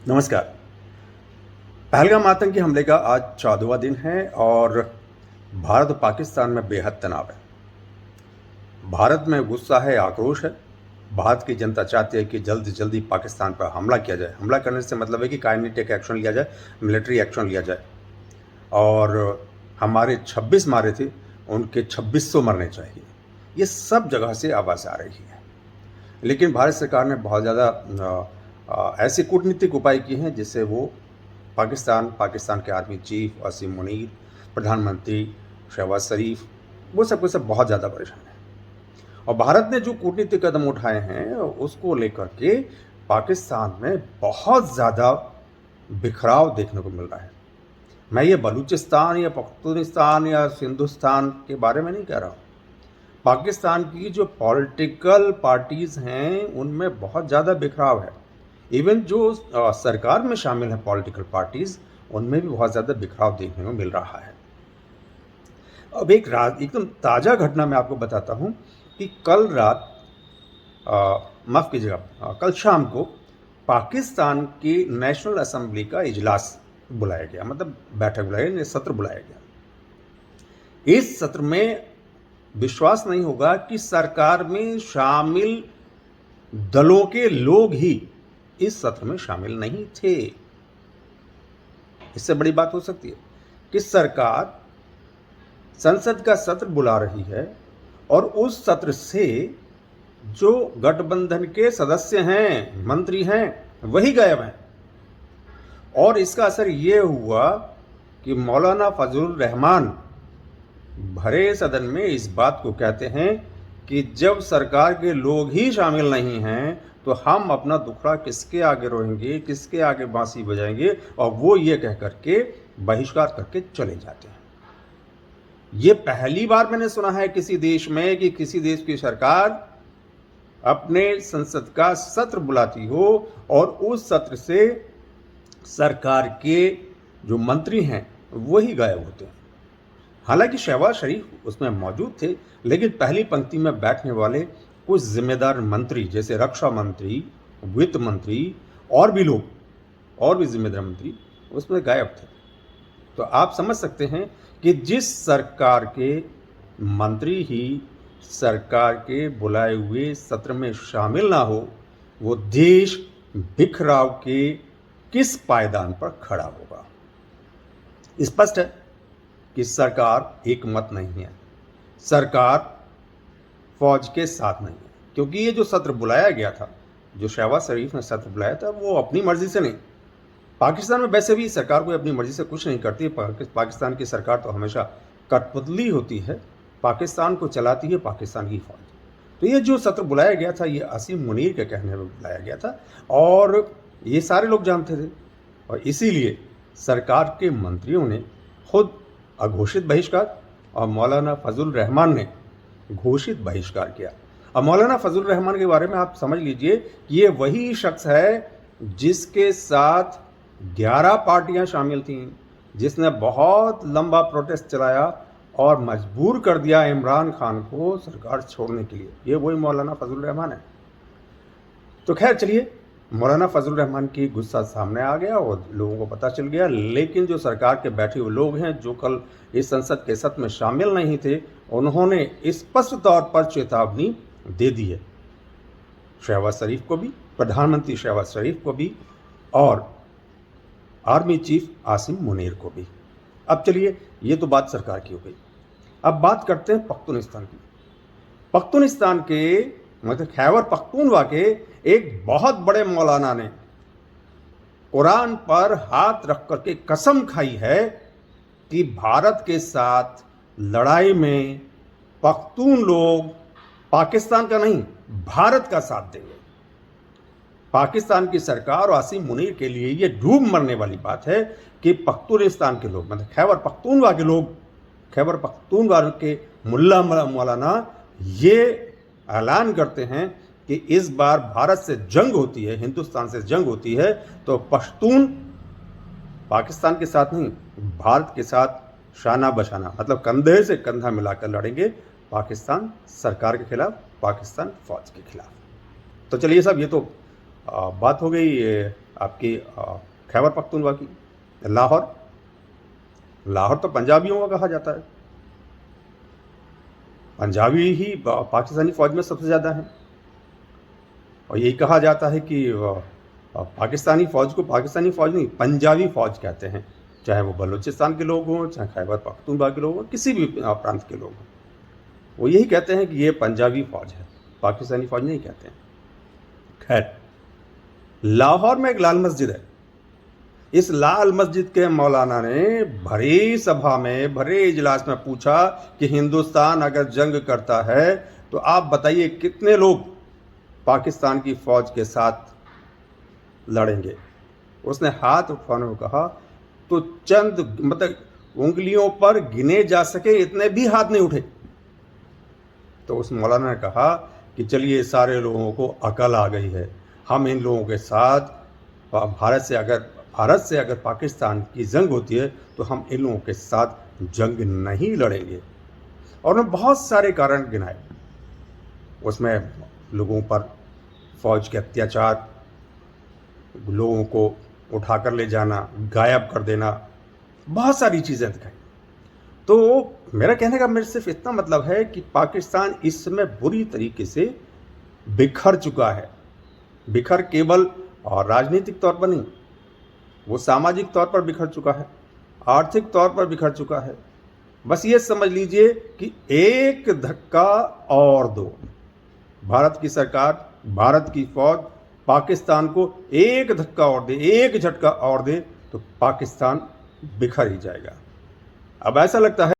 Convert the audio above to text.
नमस्कार। पहलगाम आतंकी हमले का आज 14वां दिन है और भारत और पाकिस्तान में बेहद तनाव है। भारत में गुस्सा है, आक्रोश है। भारत की जनता चाहती है कि जल्द से जल्दी पाकिस्तान पर हमला किया जाए। हमला करने से मतलब है कि काइनेटिक एक्शन लिया जाए, मिलिट्री एक्शन लिया जाए। और हमारे 26 मारे थे, उनके 2600 मरने चाहिए। ये सब जगह से आवाज़ आ रही है। लेकिन भारत सरकार ने बहुत ज़्यादा ऐसे कूटनीतिक उपाय किए हैं जिससे वो पाकिस्तान के आर्मी चीफ आसिम मुनीर, प्रधानमंत्री शहबाज शरीफ, वो सब बहुत ज़्यादा परेशान हैं। और भारत ने जो कूटनीतिक कदम उठाए हैं उसको लेकर के पाकिस्तान में बहुत ज़्यादा बिखराव देखने को मिल रहा है। मैं ये बलूचिस्तान या पख्तूनिस्तान या हिंदुस्तान के बारे में नहीं कह रहा हूँ। पाकिस्तान की जो पॉलिटिकल पार्टीज़ हैं उनमें बहुत ज़्यादा बिखराव है। इवन जो सरकार में शामिल है पॉलिटिकल पार्टीज़, उनमें भी बहुत ज़्यादा बिखराव देखने को मिल रहा है। अब एकदम ताज़ा घटना मैं आपको बताता हूँ कि कल रात माफ़ कीजिएगा, कल शाम को पाकिस्तान की नेशनल असेंबली का इजलास बुलाया गया, मतलब बैठक बुलाई गई, सत्र बुलाया गया। इस सत्र में विश्वास नहीं होगा कि सरकार में शामिल दलों के लोग ही इस सत्र में शामिल नहीं थे। इससे बड़ी बात हो सकती है कि सरकार संसद का सत्र बुला रही है और उस सत्र से जो गठबंधन के सदस्य हैं, मंत्री हैं, वही गायब हैं। और इसका असर ये हुआ कि मौलाना फजलुर रहमान भरे सदन में इस बात को कहते हैं कि जब सरकार के लोग ही शामिल नहीं हैं तो हम अपना दुखड़ा किसके आगे रोएंगे, किसके आगे बांसुरी बजाएंगे, और वो ये कह करके बहिष्कार करके चले जाते हैं। ये पहली बार मैंने सुना है किसी देश में कि किसी देश की सरकार अपने संसद का सत्र बुलाती हो और उस सत्र से सरकार के जो मंत्री हैं वही गायब होते हैं। हालांकि शहबाज शरीफ उसमें मौजूद थे, लेकिन पहली पंक्ति में बैठने वाले कुछ जिम्मेदार मंत्री जैसे रक्षा मंत्री, वित्त मंत्री और भी जिम्मेदार मंत्री उसमें गायब थे। तो आप समझ सकते हैं कि जिस सरकार के मंत्री ही सरकार के बुलाए हुए सत्र में शामिल ना हो, वो देश बिखराव के किस पायदान पर खड़ा होगा। स्पष्ट है कि सरकार एक मत नहीं है, सरकार फौज के साथ नहीं है। क्योंकि ये जो सत्र बुलाया गया था, जो शहबाज शरीफ ने सत्र बुलाया था, वो अपनी मर्जी से नहीं। पाकिस्तान में वैसे भी सरकार कोई अपनी मर्जी से कुछ नहीं करती। पाकिस्तान की सरकार तो हमेशा कठपुतली होती है, पाकिस्तान को चलाती है पाकिस्तान की फौज। तो ये जो सत्र बुलाया गया था, ये आसिम मुनीर के कहने पर बुलाया गया था और ये सारे लोग जानते थे। और इसीलिए सरकार के मंत्रियों ने खुद अघोषित बहिष्कार और मौलाना फजलुर रहमान ने घोषित बहिष्कार किया। अब मौलाना फजलुर रहमान के बारे में आप समझ लीजिए कि ये वही शख्स है जिसके साथ 11 पार्टियां शामिल थीं, जिसने बहुत लंबा प्रोटेस्ट चलाया और मजबूर कर दिया इमरान खान को सरकार छोड़ने के लिए। ये वही मौलाना फजलुर रहमान है। तो खैर चलिए, मौलाना फजलुर रहमान की गुस्सा सामने आ गया और लोगों को पता चल गया। लेकिन जो सरकार के बैठे हुए लोग हैं जो कल इस संसद के सत्र में शामिल नहीं थे, उन्होंने स्पष्ट तौर पर चेतावनी दे दी है शहबाज शरीफ को भी, प्रधानमंत्री शहबाज शरीफ को भी और आर्मी चीफ आसिम मुनीर को भी। अब चलिए, ये तो बात सरकार की हो गई। अब बात करते हैं पख्तूनिस्तान की। पख्तूनिस्तान के मतलब खैबर पख्तूनवा के एक बहुत बड़े मौलाना ने कुरान पर हाथ रख करके कसम खाई है कि भारत के साथ लड़ाई में पख्तून लोग पाकिस्तान का नहीं, भारत का साथ देंगे। पाकिस्तान की सरकार और आसिम मुनीर के लिए ये डूब मरने वाली बात है कि पख्तूनिस्तान के लोग, मतलब खैबर पख्तूनवा के लोग, खैबर पख्तूनवा के मुल्ला मौलाना ये ऐलान करते हैं कि इस बार भारत से जंग होती है, हिंदुस्तान से जंग होती है, तो पश्तून पाकिस्तान के साथ नहीं, भारत के साथ शाना बशाना, मतलब कंधे से कंधा मिलाकर लड़ेंगे पाकिस्तान सरकार के खिलाफ, पाकिस्तान फौज के खिलाफ। तो चलिए साहब, ये तो बात हो गई आपकी खैबर पख्तूनख्वा की, लाहौर। लाहौर तो पंजाबियों का कहा जाता है, पंजाबी ही पाकिस्तानी फौज में सबसे ज़्यादा हैं। और यही कहा जाता है कि पाकिस्तानी फौज को पाकिस्तानी फौज नहीं, पंजाबी फौज कहते हैं, चाहे वो बलूचिस्तान के लोग हों, चाहे खैबर पख्तूनख्वा के लोग हों, किसी भी प्रांत के लोग हों, वो यही कहते हैं कि ये पंजाबी फौज है, पाकिस्तानी फौज नहीं कहते हैं। खैर, लाहौर में एक लाल मस्जिद है। इस लाल मस्जिद के मौलाना ने भरी सभा में, भरे इजलास में पूछा कि हिंदुस्तान अगर जंग करता है तो आप बताइए कितने लोग पाकिस्तान की फौज के साथ लड़ेंगे। उसने हाथ उठाने को कहा तो चंद मतलब उंगलियों पर गिने जा सके इतने भी हाथ नहीं उठे। तो उस मौलाना ने कहा कि चलिए, सारे लोगों को अकल आ गई है, हम इन लोगों के साथ भारत से अगर पाकिस्तान की जंग होती है तो हम इन लोगों के साथ जंग नहीं लड़ेंगे। और उन्होंने बहुत सारे कारण गिनाए। उसमें लोगों पर फौज के अत्याचार, लोगों को उठाकर ले जाना, गायब कर देना, बहुत सारी चीज़ें दिखाई। तो मेरा कहने का मेरे सिर्फ इतना मतलब है कि पाकिस्तान इस समय बुरी तरीके से बिखर चुका है। बिखर केवल और राजनीतिक तौर पर नहीं, वो सामाजिक तौर पर बिखर चुका है, आर्थिक तौर पर बिखर चुका है। बस ये समझ लीजिए कि एक धक्का और दो, भारत की सरकार, भारत की फौज पाकिस्तान को एक धक्का और दे, एक झटका और दे, तो पाकिस्तान बिखर ही जाएगा। अब ऐसा लगता है